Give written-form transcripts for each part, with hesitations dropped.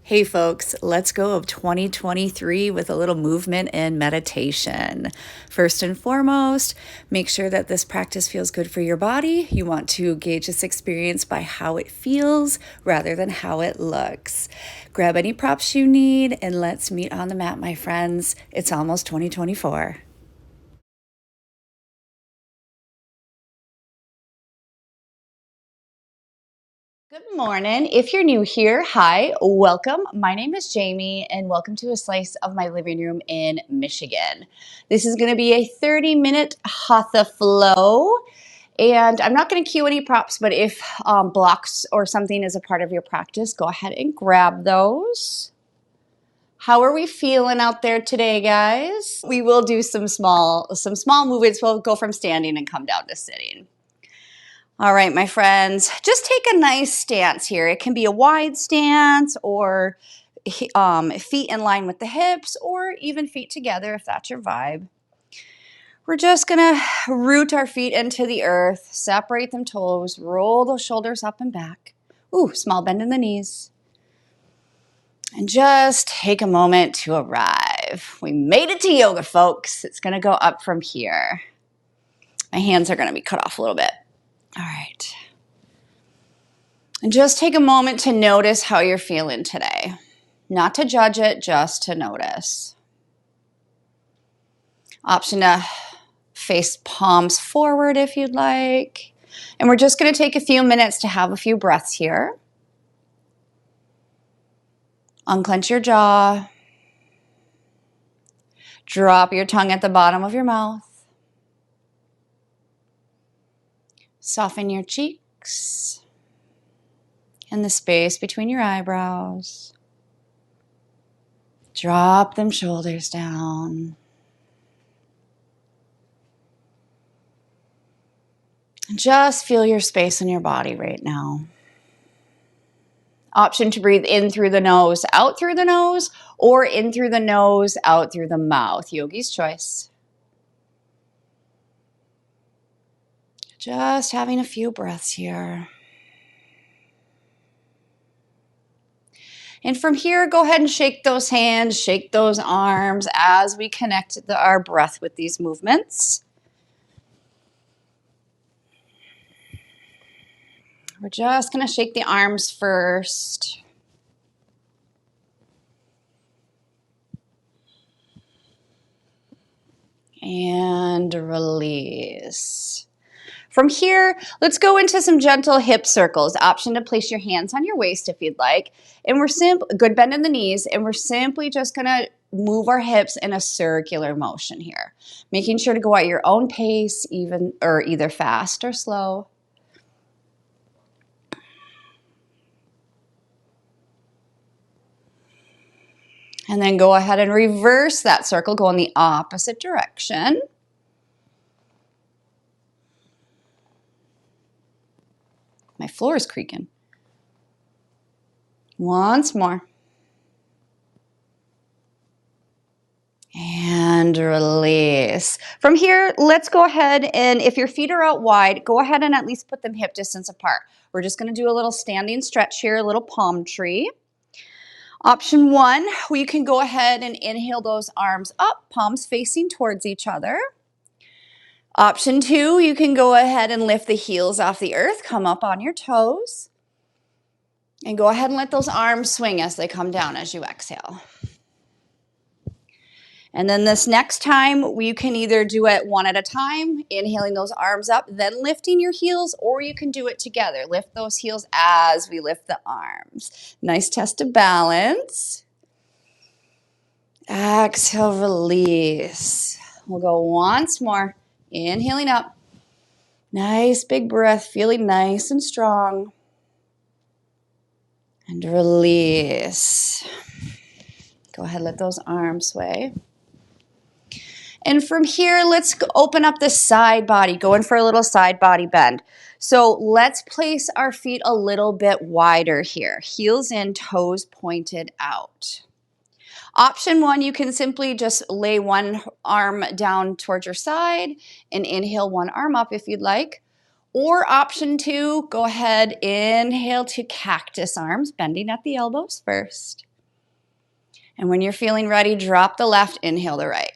Hey folks, let's go of 2023 with a little movement and meditation. First and foremost, make sure that this practice feels good for your body. You want to gauge this experience by how it feels rather than how it looks. Grab any props you need and let's meet on the mat, my friends. It's almost 2024. Good morning. If you're new here, hi, welcome. My name is Jamie, and welcome to a slice of my living room in Michigan. This is going to be a 30-minute hatha flow, and I'm not going to cue any props, but if blocks or something is a part of your practice, go ahead and grab those. How are we feeling out there today, guys? We will do some small movements. We'll go from standing and come down to sitting. All right, my friends, just take a nice stance here. It can be a wide stance or feet in line with the hips or even feet together if that's your vibe. We're just gonna root our feet into the earth, separate them toes, roll those shoulders up and back. Ooh, small bend in the knees. And just take a moment to arrive. We made it to yoga, folks. It's gonna go up from here. My hands are gonna be cut off a little bit. All right. And just take a moment to notice how you're feeling today. Not to judge it, just to notice. Option to face palms forward if you'd like. And we're just going to take a few minutes to have a few breaths here. Unclench your jaw. Drop your tongue at the bottom of your mouth. Soften your cheeks and the space between your eyebrows. Drop them shoulders down. Just feel your space in your body right now. Option to breathe in through the nose, out through the nose, or in through the nose, out through the mouth. Yogi's choice. Just having a few breaths here. And from here, go ahead and shake those hands, shake those arms as we connect our breath with these movements. We're just going to shake the arms first. And release. From here, let's go into some gentle hip circles. Option to place your hands on your waist if you'd like. And we're good bend in the knees, and we're simply just gonna move our hips in a circular motion here. Making sure to go at your own pace, either fast or slow. And then go ahead and reverse that circle, go in the opposite direction. My floor is creaking. Once more. And release. From here, let's go ahead and if your feet are out wide, go ahead and at least put them hip distance apart. We're just going to do a little standing stretch here, a little palm tree. Option one, you can go ahead and inhale those arms up, palms facing towards each other. Option two, you can go ahead and lift the heels off the earth, come up on your toes. And go ahead and let those arms swing as they come down as you exhale. And then this next time, you can either do it one at a time, inhaling those arms up, then lifting your heels, or you can do it together. Lift those heels as we lift the arms. Nice test of balance. Exhale, release. We'll go once more. Inhaling up. Nice big breath, feeling nice and strong. And release. Go ahead, let those arms sway. And from here, let's open up the side body, go in for a little side body bend. So let's place our feet a little bit wider here. Heels in, toes pointed out. Option one, you can simply just lay one arm down towards your side and inhale one arm up if you'd like. Or option two, go ahead, inhale to cactus arms, bending at the elbows first. And when you're feeling ready, drop the left, inhale the right.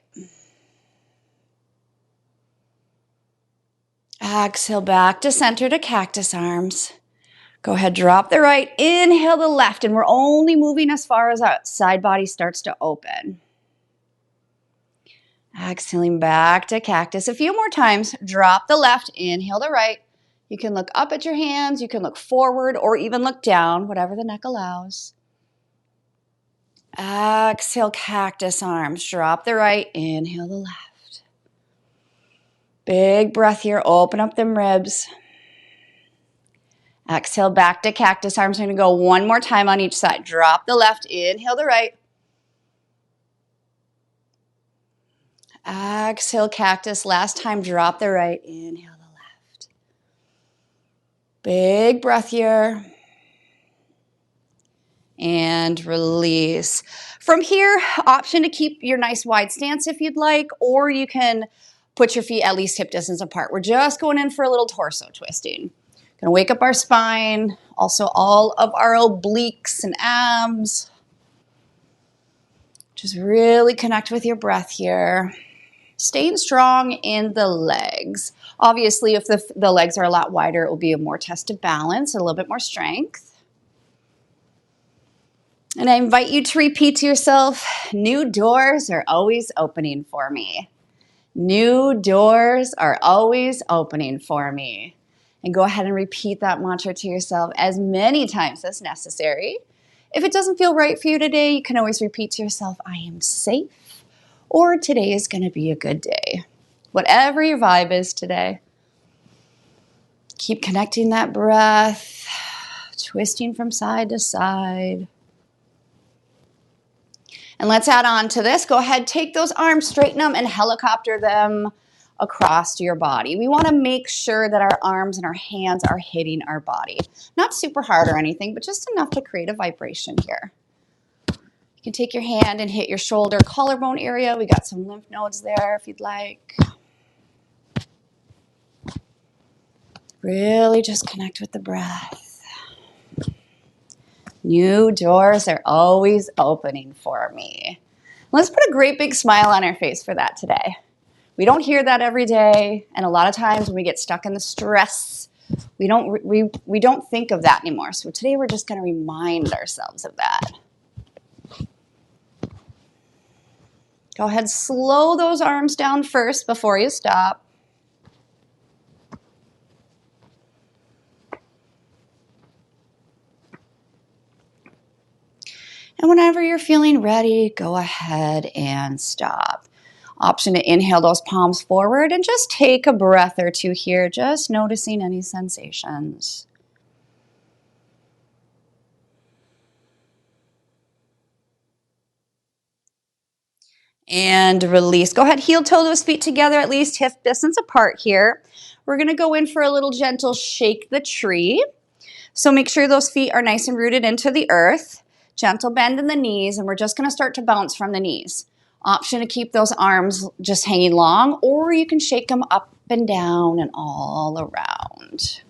Exhale back to center to cactus arms. Go ahead, drop the right, inhale the left, and we're only moving as far as our side body starts to open. Exhaling back to cactus. A few more times, drop the left, inhale the right. You can look up at your hands, you can look forward, or even look down, whatever the neck allows. Exhale, cactus arms. Drop the right, inhale the left. Big breath here, open up them ribs. Exhale, back to cactus arms. I'm going to go one more time on each side. Drop the left, inhale the right. Exhale, cactus. Last time, drop the right, inhale the left. Big breath here. And release. From here, option to keep your nice wide stance if you'd like, or you can put your feet at least hip distance apart. We're just going in for a little torso twisting. Gonna wake up our spine, also all of our obliques and abs. Just really connect with your breath here. Staying strong in the legs. Obviously, if the legs are a lot wider, it will be a more test of balance, a little bit more strength. And I invite you to repeat to yourself, new doors are always opening for me. New doors are always opening for me. And go ahead and repeat that mantra to yourself as many times as necessary. If it doesn't feel right for you today, you can always repeat to yourself, I am safe, or today is going to be a good day. Whatever your vibe is today. Keep connecting that breath, twisting from side to side. And let's add on to this. Go ahead, take those arms, straighten them, and helicopter them across your body. We want to make sure that our arms and our hands are hitting our body. Not super hard or anything, but just enough to create a vibration here. You can take your hand and hit your shoulder, collarbone area. We got some lymph nodes there if you'd like. Really just connect with the breath. New doors are always opening for me. Let's put a great big smile on our face for that today. We don't hear that every day, and a lot of times when we get stuck in the stress, we don't think of that anymore. So today we're just going to remind ourselves of that. Go ahead, slow those arms down first before you stop. And whenever you're feeling ready, go ahead and stop. Option to inhale those palms forward and just take a breath or two here, just noticing any sensations. And release. Go ahead, heel toe those feet together, at least hip distance apart here. We're going to go in for a little gentle shake the tree. So make sure those feet are nice and rooted into the earth. Gentle bend in the knees, and we're just going to start to bounce from the knees. Option to keep those arms just hanging long, or you can shake them up and down and all around.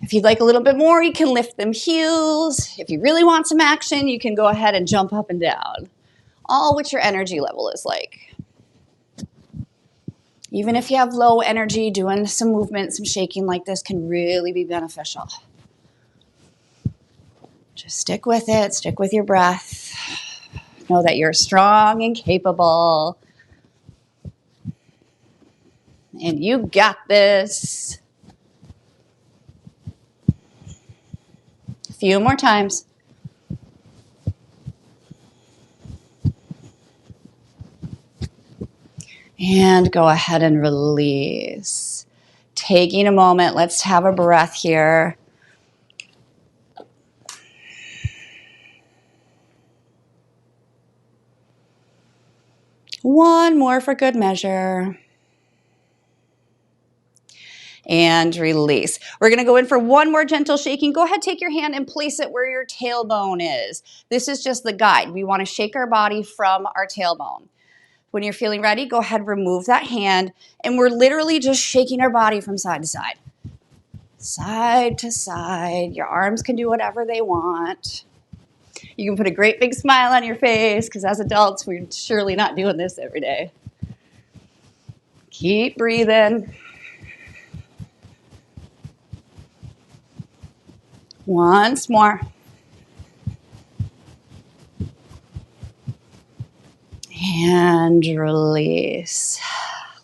If you'd like a little bit more, you can lift them heels. If you really want some action, you can go ahead and jump up and down. All what your energy level is like. Even if you have low energy, doing some movement, some shaking like this can really be beneficial. Just stick with it, stick with your breath. Know that you're strong and capable. And you got this. A few more times. And go ahead and release. Taking a moment, let's have a breath here. One more for good measure. And release. We're going to go in for one more gentle shaking. Go ahead, take your hand and place it where your tailbone is. This is just the guide. We want to shake our body from our tailbone. When you're feeling ready, go ahead, remove that hand, and we're literally just shaking our body from side to side. Side to side. Your arms can do whatever they want. You can put a great big smile on your face because as adults, we're surely not doing this every day. Keep breathing. Once more. And release.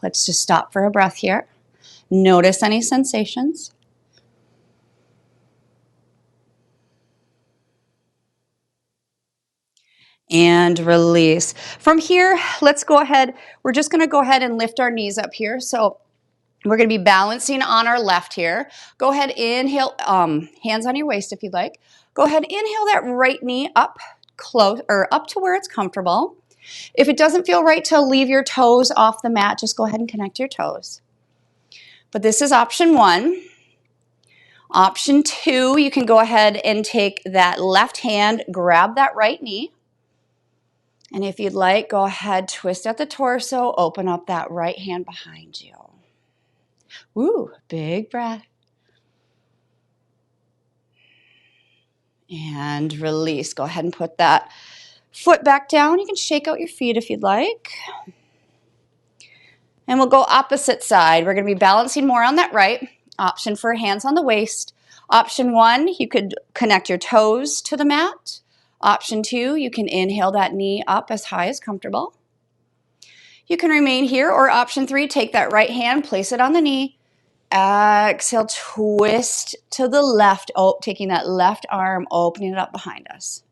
Let's just stop for a breath here. Notice any sensations. And release. From here, let's go ahead. We're just going to go ahead and lift our knees up here. So we're going to be balancing on our left here. Go ahead, inhale, hands on your waist if you'd like. Go ahead, inhale that right knee up close or up to where it's comfortable. If it doesn't feel right to leave your toes off the mat, just go ahead and connect your toes. But this is option one. Option two, you can go ahead and take that left hand, grab that right knee. And if you'd like, go ahead, twist at the torso, open up that right hand behind you. Ooh, big breath. And release. Go ahead and put that foot back down. You can shake out your feet if you'd like. And we'll go opposite side. We're going to be balancing more on that right. Option for hands on the waist. Option one, you could connect your toes to the mat. Option two, you can inhale that knee up as high as comfortable. You can remain here, or option three, take that right hand, place it on the knee. Exhale, twist to the left, taking that left arm, opening it up behind us.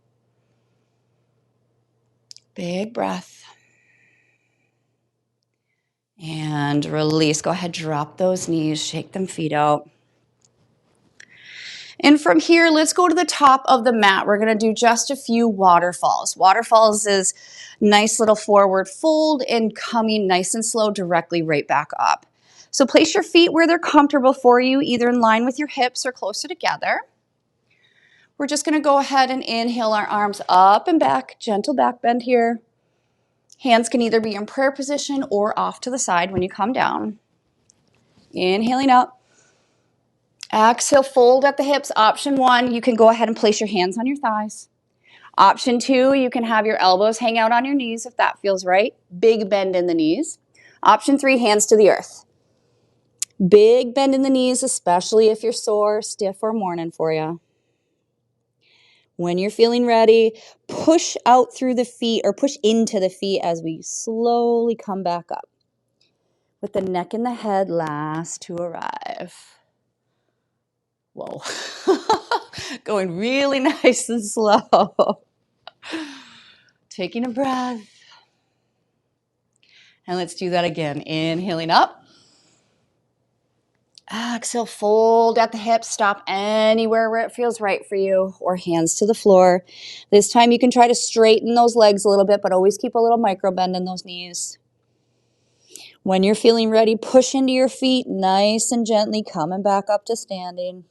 Big breath. And release. Go ahead, drop those knees, shake them feet out. And from here, let's go to the top of the mat. We're going to do just a few waterfalls. Waterfalls is nice little forward fold and coming nice and slow directly right back up. So place your feet where they're comfortable for you, either in line with your hips or closer together. We're just going to go ahead and inhale our arms up and back, gentle back bend here. Hands can either be in prayer position or off to the side when you come down. Inhaling up. Exhale, fold at the hips. Option one, you can go ahead and place your hands on your thighs. Option two, you can have your elbows hang out on your knees if that feels right. Big bend in the knees. Option three, hands to the earth. Big bend in the knees, especially if you're sore, stiff, or morning for you. When you're feeling ready, push out through the feet or push into the feet as we slowly come back up. With the neck and the head last to arrive. Whoa. Going really nice and slow. Taking a breath. And let's do that again. Inhaling up. Exhale, fold at the hips. Stop anywhere where it feels right for you, or hands to the floor. This time you can try to straighten those legs a little bit, but always keep a little micro bend in those knees. When you're feeling ready, push into your feet nice and gently, coming back up to standing.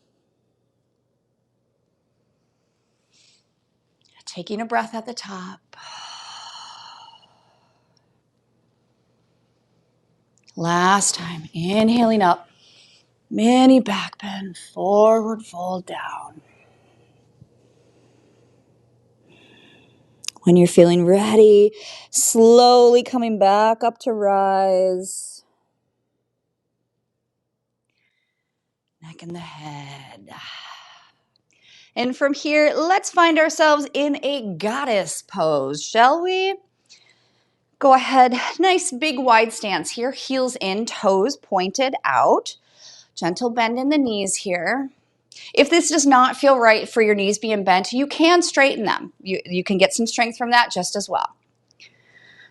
Taking a breath at the top. Last time, inhaling up. Mini back bend, forward fold down. When you're feeling ready, slowly coming back up to rise. Neck and the head. And from here, let's find ourselves in a goddess pose, shall we? Go ahead, nice big wide stance here, heels in, toes pointed out. Gentle bend in the knees here. If this does not feel right for your knees being bent, you can straighten them. You can get some strength from that just as well.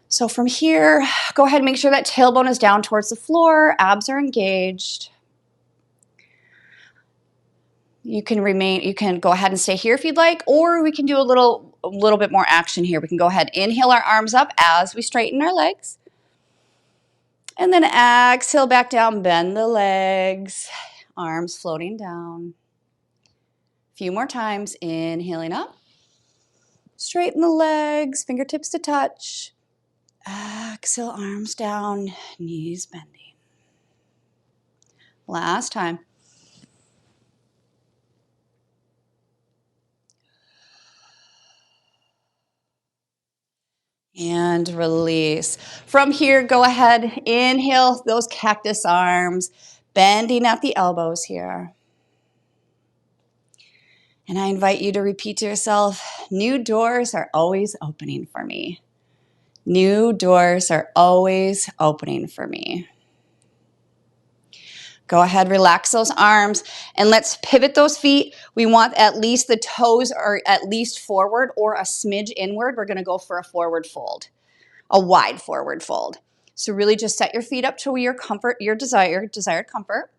So from here, go ahead and make sure that tailbone is down towards the floor, abs are engaged. You can go ahead and stay here if you'd like, or we can do a little bit more action here. We can go ahead, inhale our arms up as we straighten our legs. And then exhale back down, bend the legs, arms floating down. A few more times, inhaling up. Straighten the legs, fingertips to touch. Exhale, arms down, knees bending. Last time. And release. From here, go ahead, inhale those cactus arms, bending at the elbows here. And I invite you to repeat to yourself, new doors are always opening for me. New doors are always opening for me. Go ahead, relax those arms, and let's pivot those feet. We want at least the toes are at least forward or a smidge inward. We're gonna go for a forward fold, a wide forward fold. So really just set your feet up to your comfort, your desired comfort.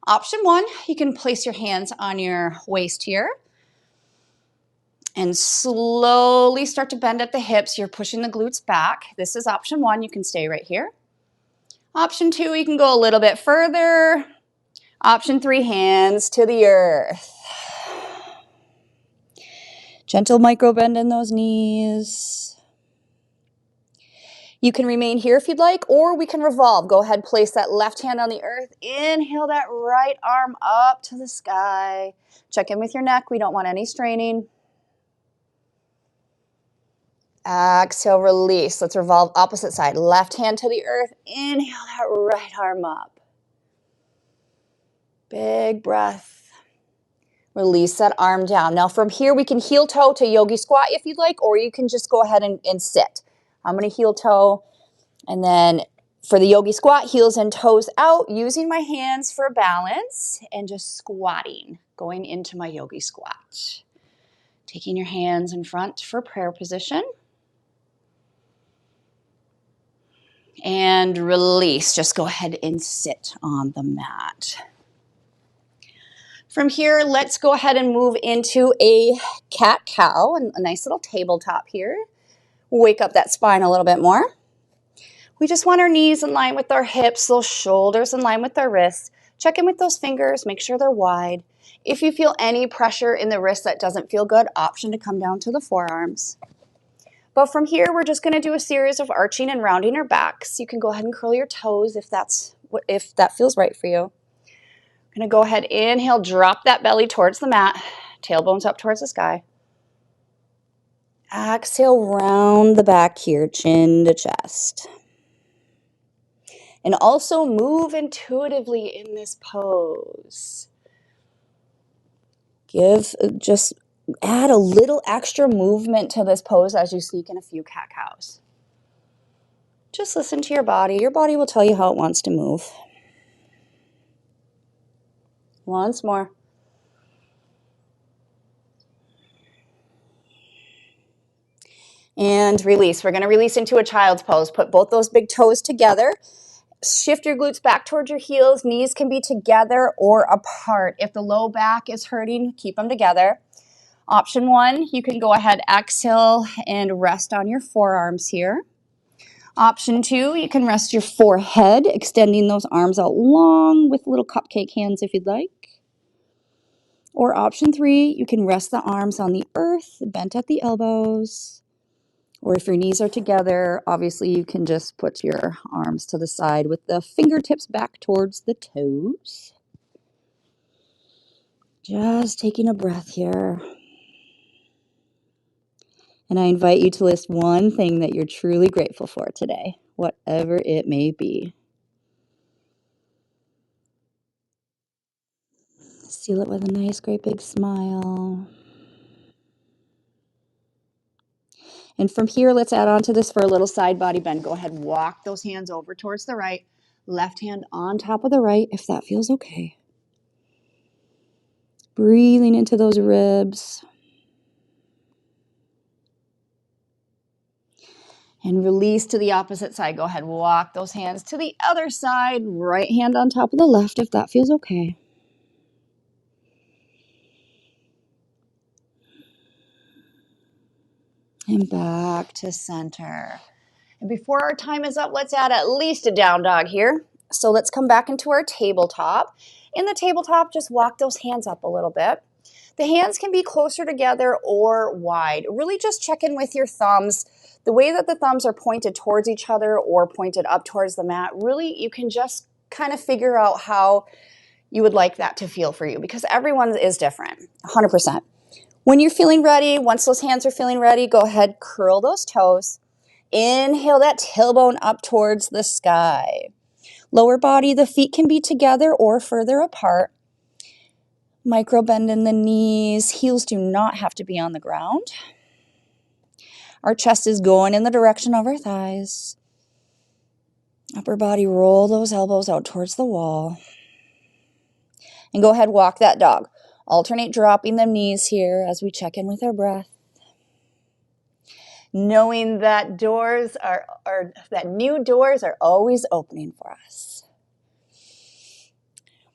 Option one, you can place your hands on your waist here and slowly start to bend at the hips. You're pushing the glutes back. This is option one. You can stay right here. Option two, you can go a little bit further. Option three, hands to the earth. Gentle micro bend in those knees. You can remain here if you'd like, or we can revolve. Go ahead, place that left hand on the earth. Inhale that right arm up to the sky. Check in with your neck. We don't want any straining. Exhale, release. Let's revolve opposite side. Left hand to the earth. Inhale that right arm up. Big breath. Release that arm down. Now from here, we can heel toe to yogi squat if you'd like, or you can just go ahead and sit. I'm going to heel toe. And then for the yogi squat, heels and toes out, using my hands for balance and just squatting, going into my yogi squat. Taking your hands in front for prayer position. And release. Just go ahead and sit on the mat. From here, let's go ahead and move into a cat-cow, a nice little tabletop here. Wake up that spine a little bit more. We just want our knees in line with our hips, those shoulders in line with our wrists. Check in with those fingers, make sure they're wide. If you feel any pressure in the wrist that doesn't feel good, option to come down to the forearms. But from here, we're just going to do a series of arching and rounding our backs. You can go ahead and curl your toes if that feels right for you. I'm going to go ahead, inhale, drop that belly towards the mat, tailbones up towards the sky. Exhale, round the back here, chin to chest. And also move intuitively in this pose. Just add a little extra movement to this pose as you sneak in a few cat-cows. Just listen to your body. Your body will tell you how it wants to move. Once more. And release. We're going to release into a child's pose. Put both those big toes together. Shift your glutes back towards your heels. Knees can be together or apart. If the low back is hurting, keep them together. Option one, you can go ahead, exhale, and rest on your forearms here. Option two, you can rest your forehead, extending those arms out long with little cupcake hands if you'd like. Or option three, you can rest the arms on the earth, bent at the elbows. Or if your knees are together, obviously you can just put your arms to the side with the fingertips back towards the toes. Just taking a breath here. And I invite you to list one thing that you're truly grateful for today, whatever it may be. Seal it with a nice, great big smile. And from here, let's add on to this for a little side body bend. Go ahead, walk those hands over towards the right. Left hand on top of the right, if that feels okay. Breathing into those ribs. And release to the opposite side. Go ahead, walk those hands to the other side. Right hand on top of the left, if that feels okay. And back to center. And before our time is up, let's add at least a down dog here. So let's come back into our tabletop. In the tabletop, just walk those hands up a little bit. The hands can be closer together or wide. Really just check in with your thumbs. The way that the thumbs are pointed towards each other or pointed up towards the mat, really you can just kind of figure out how you would like that to feel for you because everyone is different, 100%. When you're feeling ready, once those hands are feeling ready, go ahead, curl those toes. inhale that tailbone up towards the sky. Lower body, the feet can be together or further apart. Micro bend in the knees. Heels do not have to be on the ground. Our chest is going in the direction of our thighs. Upper body, roll those elbows out towards the wall. And go ahead, walk that dog. Alternate dropping the knees here as we check in with our breath. Knowing that new doors are always opening for us.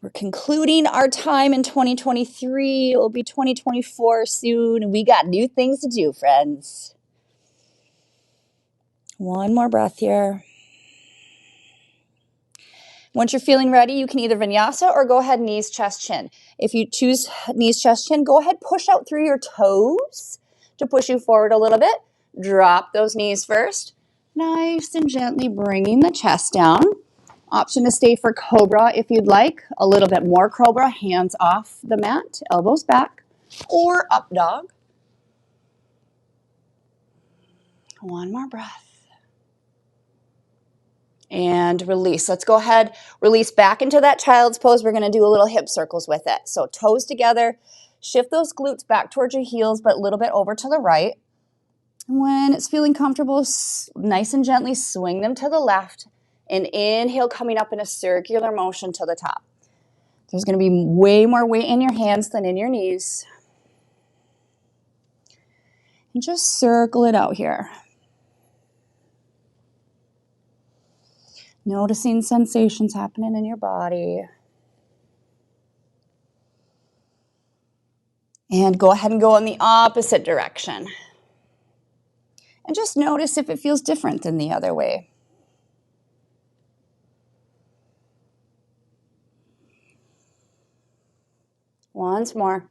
We're concluding our time in 2023. It will be 2024 soon, and we got new things to do, friends. One more breath here. Once you're feeling ready, you can either vinyasa or go ahead knees, chest, chin. If you choose knees, chest, chin, go ahead, push out through your toes to push you forward a little bit. Drop those knees first. Nice and gently bringing the chest down. Option to stay for cobra if you'd like. A little bit more cobra, hands off the mat, elbows back, or up dog. One more breath. And release. Let's go ahead, release back into that child's pose. We're going to do a little hip circles with it. So toes together, shift those glutes back towards your heels, but a little bit over to the right. When it's feeling comfortable, nice and gently swing them to the left and inhale, coming up in a circular motion to the top. There's going to be way more weight in your hands than in your knees. And just circle it out here. Noticing sensations happening in your body. And go ahead and go in the opposite direction. And just notice if it feels different than the other way. Once more.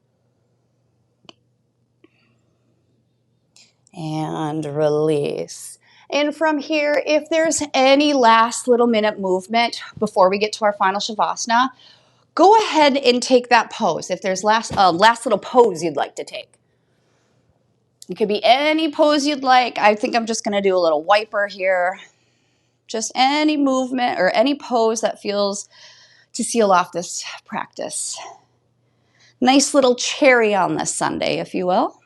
And release. And from here, if there's any last little minute movement before we get to our final Shavasana, go ahead and take that pose. If there's last little pose you'd like to take. It could be any pose you'd like. I think I'm just going to do a little wiper here. Just any movement or any pose that feels to seal off this practice. Nice little cherry on this Sunday, if you will.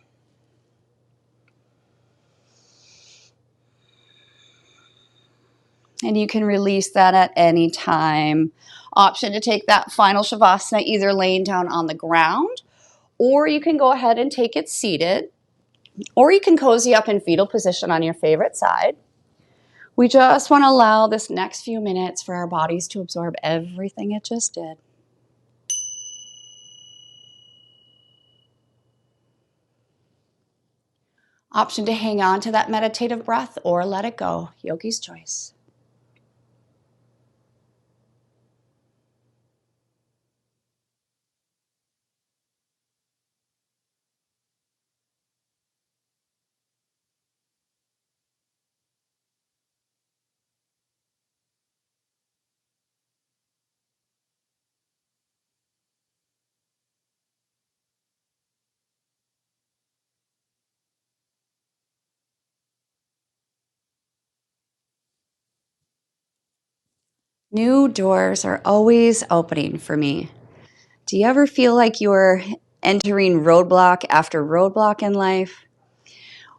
And you can release that at any time. Option to take that final Shavasana either laying down on the ground, or you can go ahead and take it seated, or you can cozy up in fetal position on your favorite side. We just want to allow this next few minutes for our bodies to absorb everything it just did. Option to hang on to that meditative breath or let it go. Yogi's choice. New doors are always opening for me. Do you ever feel like you're entering roadblock after roadblock in life?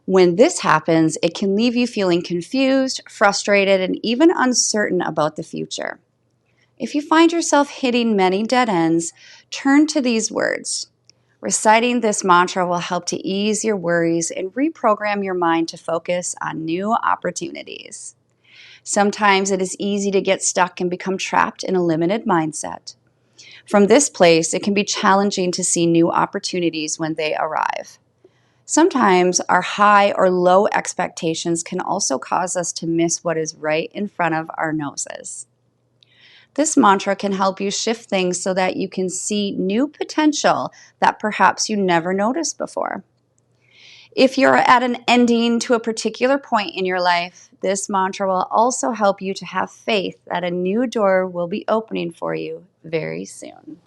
When this happens, it can leave you feeling confused, frustrated, and even uncertain about the future. If you find yourself hitting many dead ends, turn to these words. Reciting this mantra will help to ease your worries and reprogram your mind to focus on new opportunities. Sometimes it is easy to get stuck and become trapped in a limited mindset. From this place, it can be challenging to see new opportunities when they arrive. Sometimes our high or low expectations can also cause us to miss what is right in front of our noses. This mantra can help you shift things so that you can see new potential that perhaps you never noticed before. If you're at an ending to a particular point in your life, this mantra will also help you to have faith that a new door will be opening for you very soon.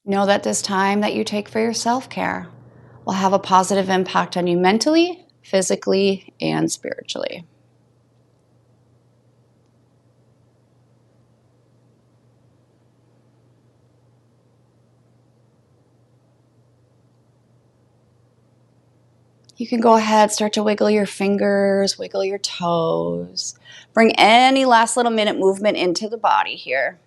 Know that this time that you take for your self-care will have a positive impact on you mentally, physically, and spiritually. You can go ahead, start to wiggle your fingers, wiggle your toes. Bring any last little minute movement into the body here.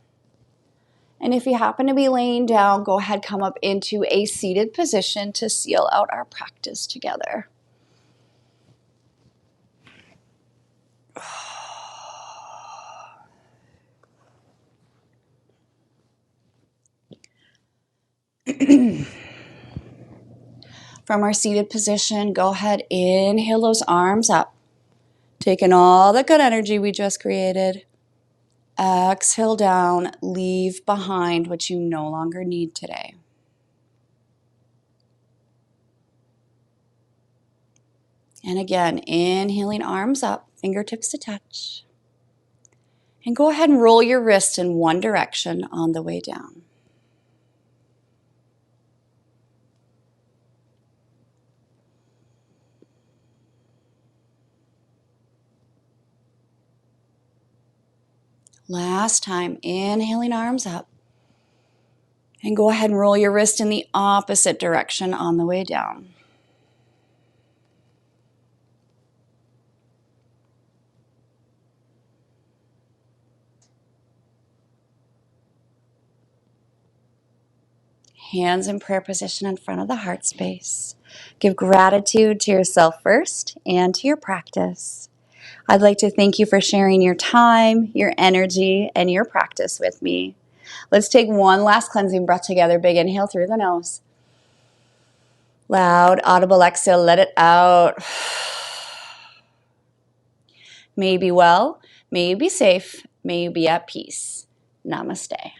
And if you happen to be laying down, go ahead, come up into a seated position to seal out our practice together. From our seated position, go ahead, inhale those arms up. Taking all the good energy we just created. Exhale down, leave behind what you no longer need today. And again, inhaling arms up, fingertips to touch. And go ahead and roll your wrists in one direction on the way down. Last time, inhaling arms up. And go ahead and roll your wrist in the opposite direction on the way down. Hands in prayer position in front of the heart space. Give gratitude to yourself first and to your practice. I'd like to thank you for sharing your time, your energy, and your practice with me. Let's take one last cleansing breath together. Big inhale through the nose. Loud, audible exhale, let it out. May you be well, may you be safe, may you be at peace. Namaste.